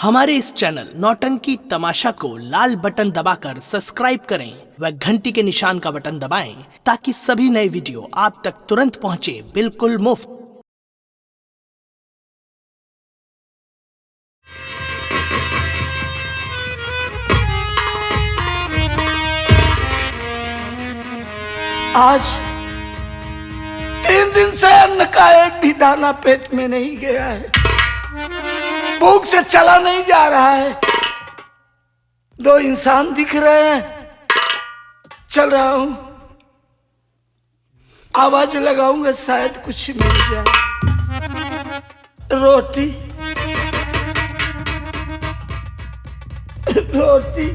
हमारे इस चैनल नौटंकी तमाशा को लाल बटन दबाकर सब्सक्राइब करें व घंटी के निशान का बटन दबाएं ताकि सभी नए वीडियो आप तक तुरंत पहुंचे बिल्कुल मुफ्त। आज 3 दिन से अन्न का एक भी दाना पेट में नहीं गया है, भूख से चला नहीं जा रहा है। 2 इंसान दिख रहे हैं, चल रहा हूं, आवाज लगाऊंगा शायद कुछ मिल जाए। रोटी रोटी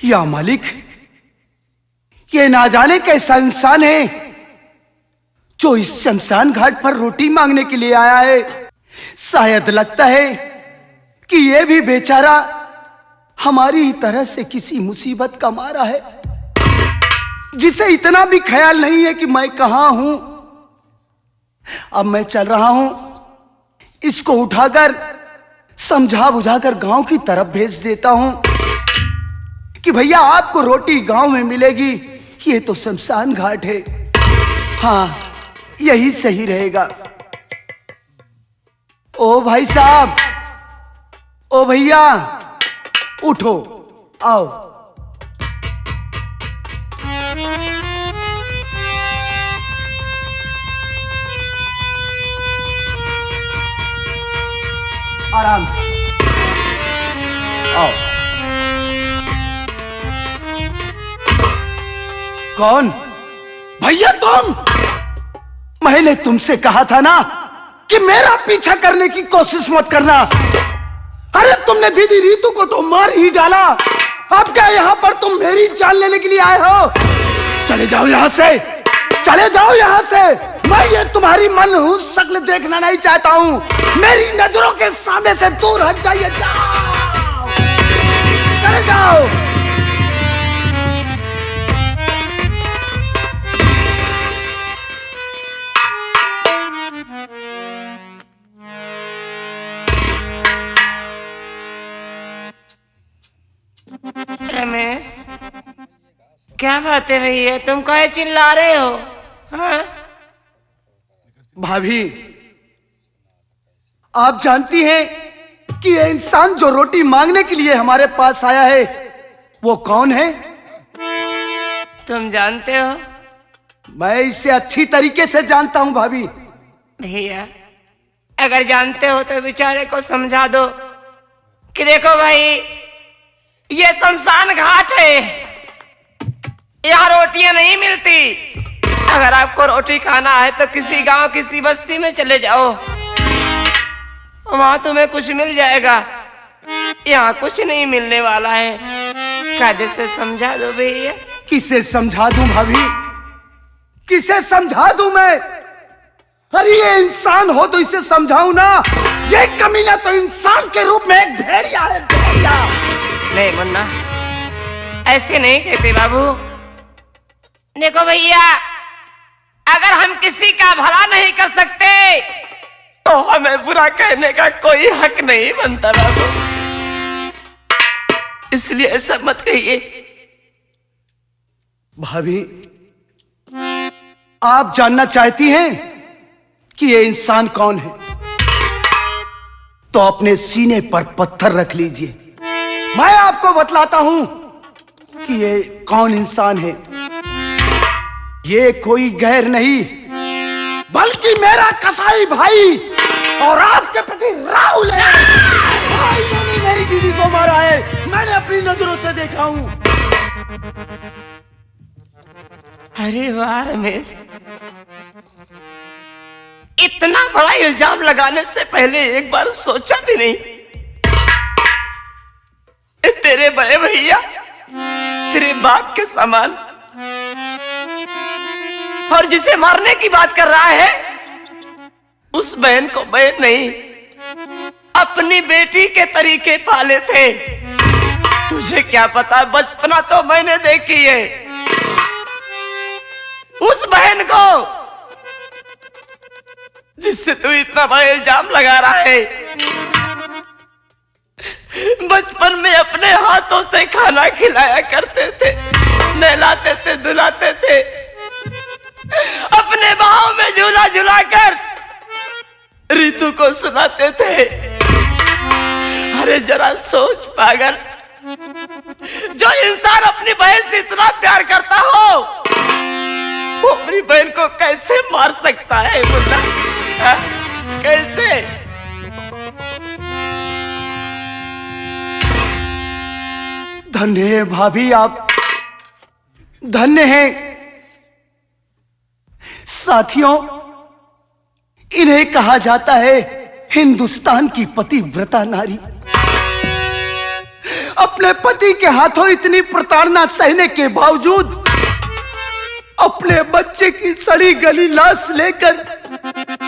या मालिक, ये ना जाने कैसा इंसान है जो इस शमशान घाट पर रोटी मांगने के लिए आया है। शायद लगता है कि ये भी बेचारा हमारी ही तरह से किसी मुसीबत का मारा है, जिसे इतना भी ख्याल नहीं है कि मैं कहां हूं। अब मैं चल रहा हूं, इसको उठाकर समझा बुझाकर गांव की तरफ भेज देता हूं कि भैया आपको रोटी गांव में मिलेगी, ये तो शमशान घाट है। हाँ, यही सही रहेगा। ओ भाई साहब, ओ भैया, उठो, आओ। आराम से आओ। कौन? भैया तुम? मैंने तुमसे कहा था ना कि मेरा पीछा करने की कोशिश मत करना। अरे तुमने दीदी रीतू को तो मार ही डाला, अब क्या यहां पर तुम मेरी जान लेने के लिए आए हो? चले जाओ यहां से, चले जाओ यहां से। मैं ये तुम्हारी मनहूस शक्ल देखना नहीं चाहता हूं। मेरी नजरों के सामने से दूर हट जाइए। जाओ, चले जाओ। रमेश, क्या बात है भैया, तुम काहे चिल्ला रहे हो? हाँ? भाभी, आप जानती हैं कि ये इंसान जो रोटी मांगने के लिए हमारे पास आया है वो कौन है? तुम जानते हो? मैं इसे अच्छी तरीके से जानता हूं भाभी। भैया, अगर जानते हो तो बेचारे को समझा दो कि देखो भाई, ये शमशान घाट है, यहाँ रोटियां नहीं मिलती। अगर आपको रोटी खाना है तो किसी गांव, किसी बस्ती में चले जाओ, वहां तुम्हें कुछ मिल जाएगा। यहाँ कुछ नहीं मिलने वाला है। कायदे से समझा दो भैया। किसे समझा दूं भाभी, किसे समझा दूं मैं? अरे ये इंसान हो तो इसे समझाऊं ना। ये कमीना तो इंसान के रूप में एक भेड़िया है, भेड़िया। नहीं मुन्ना, ऐसे नहीं कहते बाबू। देखो भैया, अगर हम किसी का भला नहीं कर सकते तो हमें बुरा कहने का कोई हक नहीं बनता बाबू, इसलिए ऐसा मत कहिए। भाभी, आप जानना चाहती हैं कि ये इंसान कौन है? तो अपने सीने पर पत्थर रख लीजिए, मैं आपको बतलाता हूं कि ये कौन इंसान है। ये कोई गैर नहीं बल्कि मेरा कसाई भाई और आपके पति राहुल है। भाई ने मेरी दीदी को मारा है, मैंने अपनी नजरों से देखा हूं। अरे वाह रमेश, इतना बड़ा इल्जाम लगाने से पहले एक बार सोचा भी नहीं? तेरे बड़े भैया तेरे बाप के समान और जिसे मारने की बात कर रहा है उस बहन को बहन नहीं अपनी बेटी के तरीके पाले थे। तुझे क्या पता, बचपना तो मैंने देखी है। उस बहन को जिससे तू इतना बड़ा इल्जाम लगा रहा है, बचपन में अपने हाथों से खाना खिलाया करते थे, नहलाते थे, धुलाते थे, अपने बाहों में झूला झुलाकर ऋतु को सुनाते थे। अरे जरा सोच पागल, जो इंसान अपनी बहन से इतना प्यार करता हो वो अपनी बहन को कैसे मार सकता है मुन्ना? हाँ? कैसे? धन्य है भाभी, आप धन्य हैं। साथियों, इन्हें कहा जाता है हिंदुस्तान की पतिव्रता नारी। अपने पति के हाथों इतनी प्रताड़ना सहने के बावजूद अपने बच्चे की सड़ी गली लाश लेकर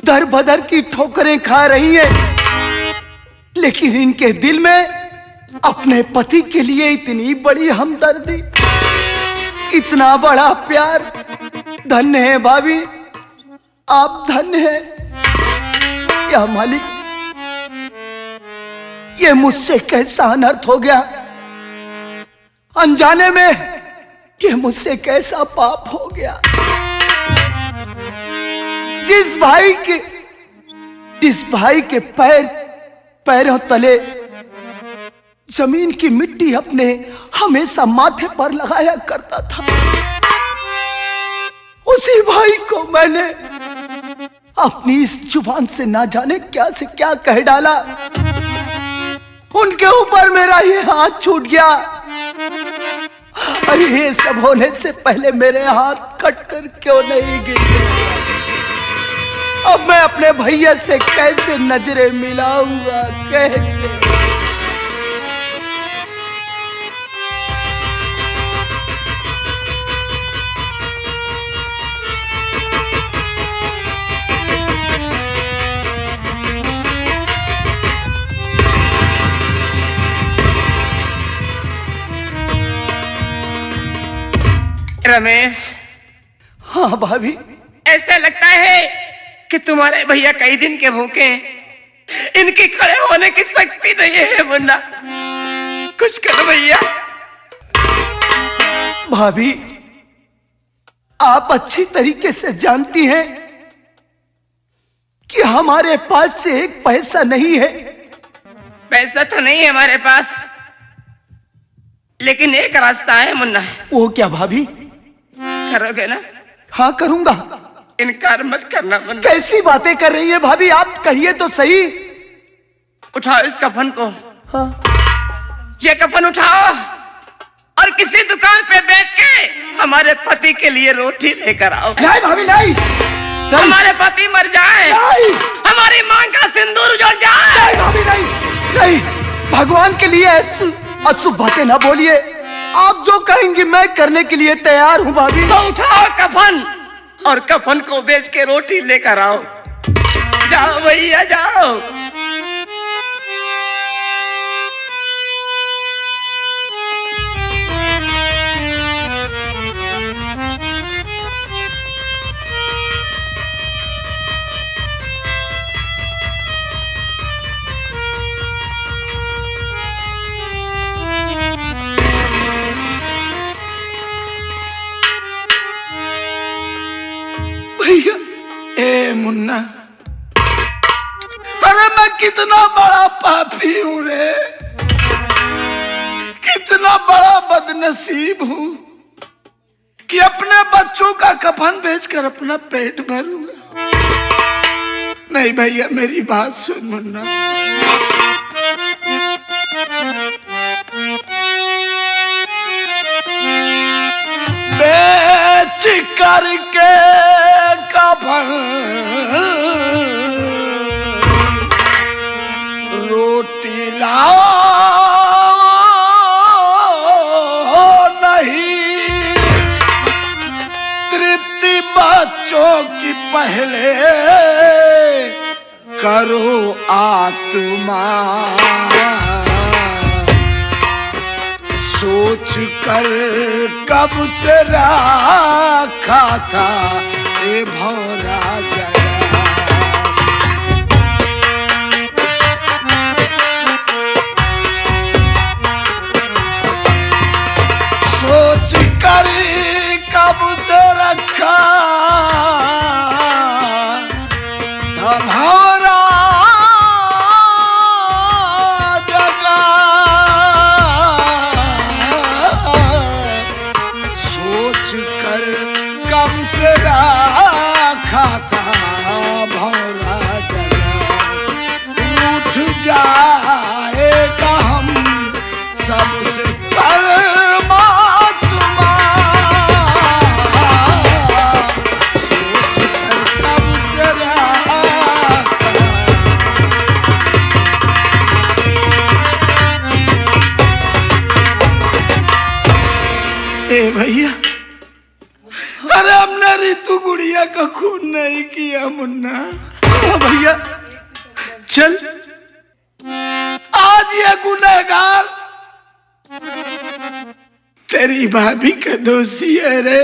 दर बदर की ठोकरें खा रही हैं, लेकिन इनके दिल में अपने पति के लिए इतनी बड़ी हमदर्दी, इतना बड़ा प्यार। धन्य है भाभी, आप धन्य हैं। या मालिक, ये मुझसे कैसा अनर्थ हो गया, अनजाने में कि मुझसे कैसा पाप हो गया। जिस भाई के पैरों तले जमीन की मिट्टी अपने हमेशा माथे पर लगाया करता था, उसी भाई को मैंने अपनी इस जुबान से ना जाने क्या से क्या कह डाला। उनके ऊपर मेरा ये हाथ छूट गया। अरे ये सब होने से पहले मेरे हाथ कटकर क्यों नहीं गिरे? अब मैं अपने भैया से कैसे नजरें मिलाऊंगा, कैसे? रमेश, हाँ भाभी, ऐसा लगता है कि तुम्हारे भैया कई दिन के भूखे हैं। इनके खड़े होने की शक्ति नहीं है मुन्ना, कुछ करो भैया। भाभी, आप अच्छी तरीके से जानती हैं कि हमारे पास से एक पैसा नहीं है। पैसा तो नहीं है हमारे पास, लेकिन एक रास्ता है मुन्ना। वो क्या भाभी? करोगे ना? हाँ करूंगा। इनकार मत करना मुन्ना। कैसी बातें कर रही है भाभी, आप कहिए तो सही। उठाओ इस कफन को। हाँ। ये कफन उठाओ और किसी दुकान पे बेच के हमारे पति के लिए रोटी लेकर आओ। नहीं भाभी, नहीं, हमारे पति मर जाए, हमारी मां का सिंदूर उजड़ जाए। नहीं भाभी, नहीं, नहीं, भगवान के लिए अशुभ बातें ना बोलिए। आप जो कहेंगी मैं करने के लिए तैयार हूँ भाभी। तो उठाओ कफन और कफन को बेच के रोटी लेकर आओ। जाओ भैया जाओ। भैया, ए मुन्ना, अरे मैं कितना बड़ा पापी हूं रे, कितना बड़ा बदनसीब हूं कि अपने बच्चों का कफन बेचकर अपना पेट भरूंगा। नहीं भैया, मेरी बात सुन मुन्ना। बेच करके कफन रोटी लाओ नहीं, कि पहले करो आत्मा सोच कर कब से रखा था ए भौरा जगा। सोच कर कब से रखा था भौरा जगा। सोच कर कब से रखा था भौरा जगा। उठ जाएगा हम सबसे परमात्मा। सोच कर कब से रखा। ए भैया, अरे हमने ऋतु गुड़िया का खून नहीं किया मुन्ना। हाँ भैया, चल आज ये गुनहगार तेरी भाभी का दोषी है रे।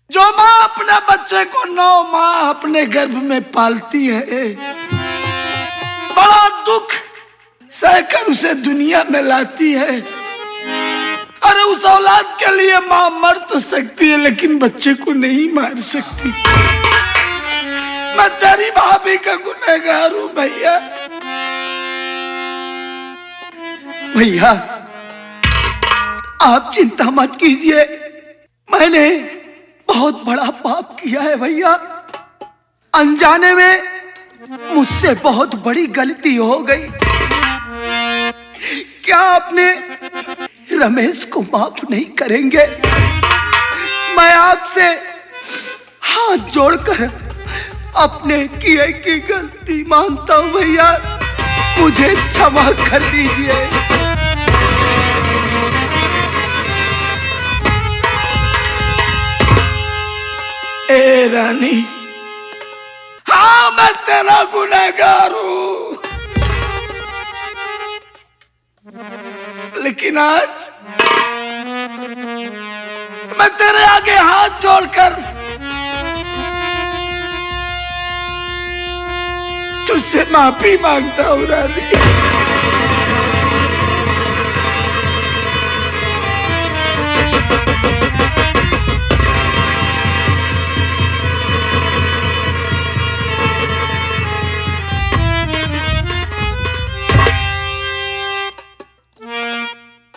जो माँ अपने बच्चे को 9 माह अपने गर्भ में पालती है, बड़ा दुख सहकर उसे दुनिया में लाती है। अरे उस औलाद के लिए माँ मर तो सकती है लेकिन बच्चे को नहीं मार सकती। मैं तेरी भाभी का गुनहगार हूं भैया। भैया आप चिंता मत कीजिए, मैंने बहुत बड़ा पाप किया है भैया। अनजाने में मुझसे बहुत बड़ी गलती हो गई। क्या आपने रमेश को माफ नहीं करेंगे? मैं आपसे हाथ जोड़कर अपने किए की गलती मानता हूं भैया, मुझे क्षमा कर दीजिए। ए रानी, हाँ मैं तेरा गुनहगार हूं, लेकिन आज मैं तेरे आगे हाथ जोड़कर तुझसे माफी मांगता हूं रानी।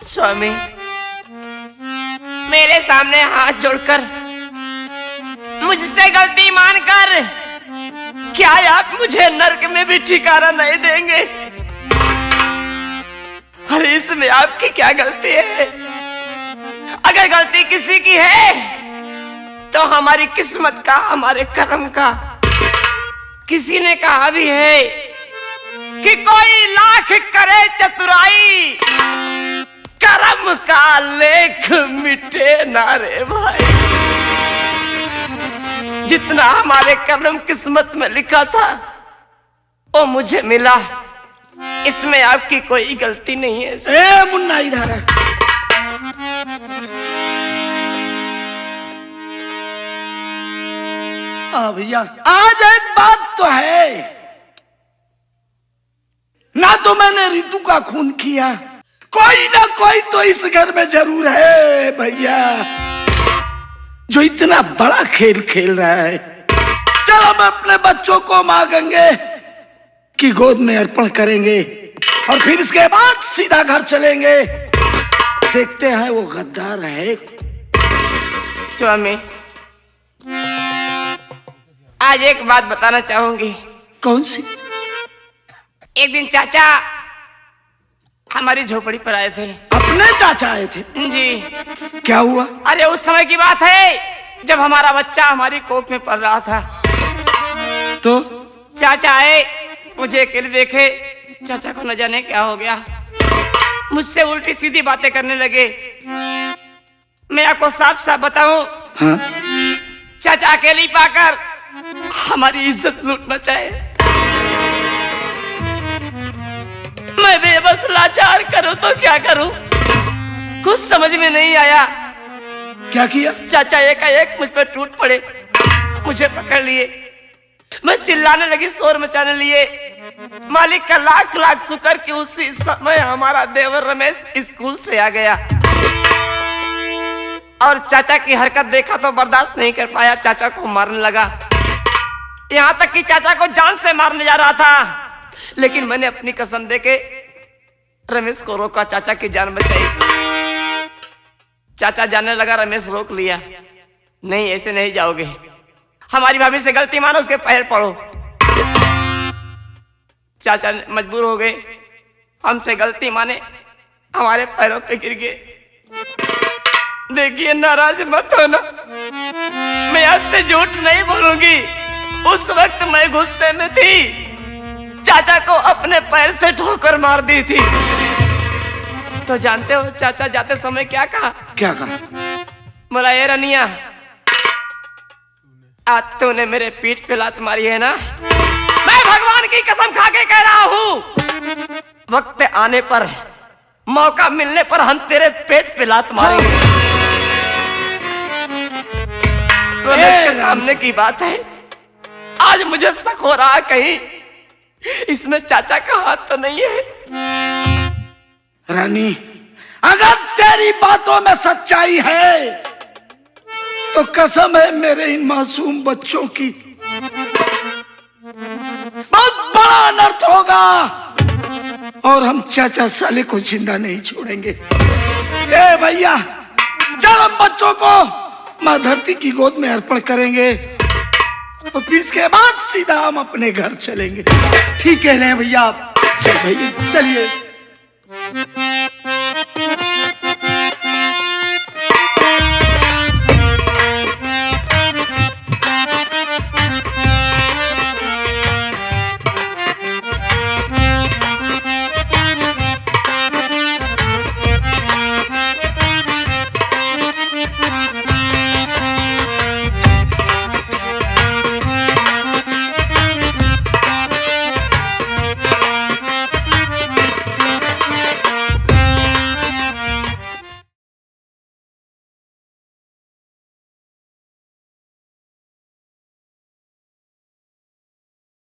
स्वामी, मेरे सामने हाथ जोड़कर मुझसे गलती मानकर क्या आप मुझे नरक में भी ठिकाना नहीं देंगे? अरे इसमें आपकी क्या गलती है? अगर गलती किसी की है तो हमारी किस्मत का, हमारे कर्म का। किसी ने कहा भी है कि कोई लाख करे चतुराई, कर्म का लेख मिटे ना रे भाई। जितना हमारे कर्म किस्मत में लिखा था वो मुझे मिला, इसमें आपकी कोई गलती नहीं है। ए मुन्ना इधर है। हाँ भैया, आज एक बात तो है, ना तो मैंने ऋतु का खून किया, कोई ना कोई तो इस घर में जरूर है भैया जो इतना बड़ा खेल खेल रहा है। चल हम अपने बच्चों को मां गंगे की गोद में अर्पण करेंगे और फिर इसके बाद सीधा घर चलेंगे। देखते हैं वो गद्दार है। स्वामी, आज एक बात बताना चाहूंगी। कौन सी? एक दिन चाचा हमारी झोपड़ी पर आए थे। अपने चाचा आए थे? जी। क्या हुआ? अरे उस समय की बात है जब हमारा बच्चा हमारी कोख में पल रहा था। तो चाचा आए, मुझे अकेले देखे, चाचा को न जाने क्या हो गया, मुझसे उल्टी सीधी बातें करने लगे। मैं आपको साफ साफ बताऊं, हाँ? चाचा अकेली पाकर हमारी इज्जत लूटना चाहे। मैं बेबस लाचार करूं तो क्या करूं, कुछ समझ में नहीं आया। क्या किया? चाचा एकाएक मुझ पर टूट पड़े, मुझे पकड़ लिए। मैं चिल्लाने लगी, शोर मचाने लिए। मालिक का लाख लाख शुक्र कि उसी समय हमारा देवर रमेश स्कूल से आ गया और चाचा की हरकत देखा तो बर्दाश्त नहीं कर पाया, चाचा को मारने लगा। यहां तक कि चाचा को जान से मारने जा रहा था, लेकिन मैंने अपनी कसम देके रमेश को रोका, चाचा की जान बचाई। चाचा जाने लगा, रमेश रोक लिया। नहीं, ऐसे नहीं जाओगे, हमारी भाभी से गलती मानो, उसके पैर पड़ो। चाचा मजबूर हो गए, हमसे गलती माने, हमारे पैरों पे गिर गए। देखिए, नाराज मत होना, मैं आपसे झूठ नहीं बोलूंगी। उस वक्त मैं गुस्से में थी, चाचा को अपने पैर से ठोकर मार दी थी। तो जानते हो चाचा जाते समय क्या कहा? क्या कहा? बोला, ये रनिया, आज तूने मेरे पीठ पे लात मारी है ना, मैं भगवान की कसम खा के कह रहा हूं, वक्त आने पर, मौका मिलने पर हम तेरे पेट पे लात मारेंगे। रमेश के सामने की बात है। आज मुझे शक हो रहा, कहीं इसमें चाचा का हाथ तो नहीं है। रानी, अगर तेरी बातों में सच्चाई है तो कसम है मेरे इन मासूम बच्चों की, बहुत बड़ा अनर्थ होगा और हम चाचा साले को जिंदा नहीं छोड़ेंगे। ए भैया, चल हम बच्चों को मां धरती की गोद में अर्पण करेंगे और फिर इसके बाद सीधा हम अपने घर चलेंगे। ठीक कह रहे हैं भैया आप। चल भैया, चलिए।